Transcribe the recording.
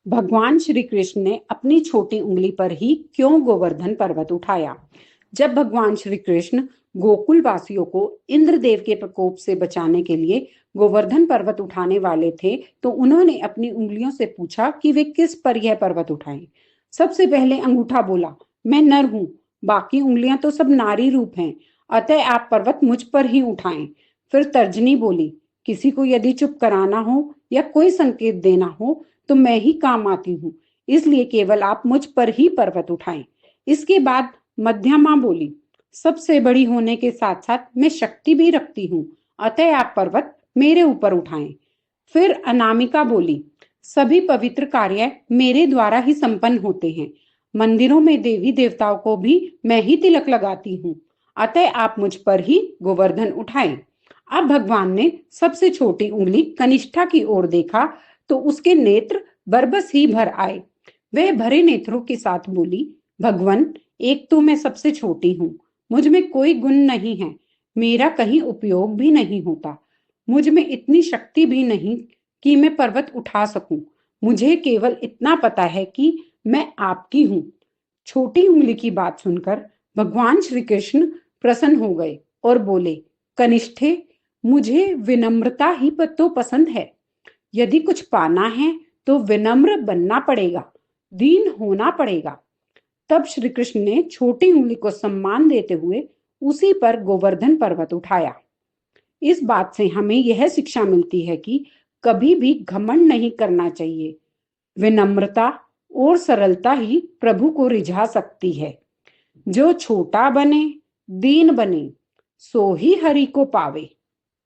भगवान श्री कृष्ण ने अपनी छोटी उंगली पर ही क्यों गोवर्धन पर्वत उठाया? जब भगवान श्री कृष्ण गोकुल वासियों को इंद्रदेव के प्रकोप से बचाने के लिए गोवर्धन पर्वत उठाने वाले थे, तो उन्होंने अपनी उंगलियों से पूछा कि वे किस पर यह पर्वत उठाएं। सबसे पहले अंगूठा बोला, मैं नर हूं, बाकी उंगलियां तो सब नारी रूप हैं, अतः आप पर्वत मुझ पर ही उठाएं। फिर तर्जनी बोली, किसी को यदि चुप कराना हो या कोई संकेत देना हो तो मैं ही काम आती हूँ, इसलिए केवल आप मुझ पर ही पर्वत उठाएं। इसके बाद मध्यमा बोली, सबसे बड़ी होने के साथ साथ मैं शक्ति भी रखती हूँ, अतः आप पर्वत मेरे ऊपर उठाएं। फिर अनामिका बोली, सभी पवित्र कार्य मेरे द्वारा ही संपन्न होते हैं, मंदिरों में देवी देवताओं को भी मैं ही तिलक लगाती हूँ, अतः आप मुझ पर ही गोवर्धन उठाएं। अब भगवान ने सबसे छोटी उंगली कनिष्ठा की ओर देखा तो उसके नेत्र बरबस ही भर आए। वह भरे नेत्रों के साथ बोली, भगवान, एक तो मैं सबसे छोटी हूँ, मुझ में कोई गुण नहीं है, मेरा कहीं उपयोग भी नहीं होता, मुझ में इतनी शक्ति भी नहीं कि मैं पर्वत उठा सकूं। मुझे केवल इतना पता है कि मैं आपकी हूँ। छोटी उंगली की बात सुनकर भगवान श्री कृष्ण प्रसन्न हो गए और बोले, कनिष्ठे, मुझे विनम्रता ही तो पसंद है। यदि कुछ पाना है तो विनम्र बनना पड़ेगा, दीन होना पड़ेगा। तब श्री कृष्ण ने छोटी उंगली को सम्मान देते हुए उसी पर गोवर्धन पर्वत उठाया। इस बात से हमें यह शिक्षा मिलती है कि कभी भी घमंड नहीं करना चाहिए। विनम्रता और सरलता ही प्रभु को रिझा सकती है। जो छोटा बने, दीन बने, सो ही हरि को पावे।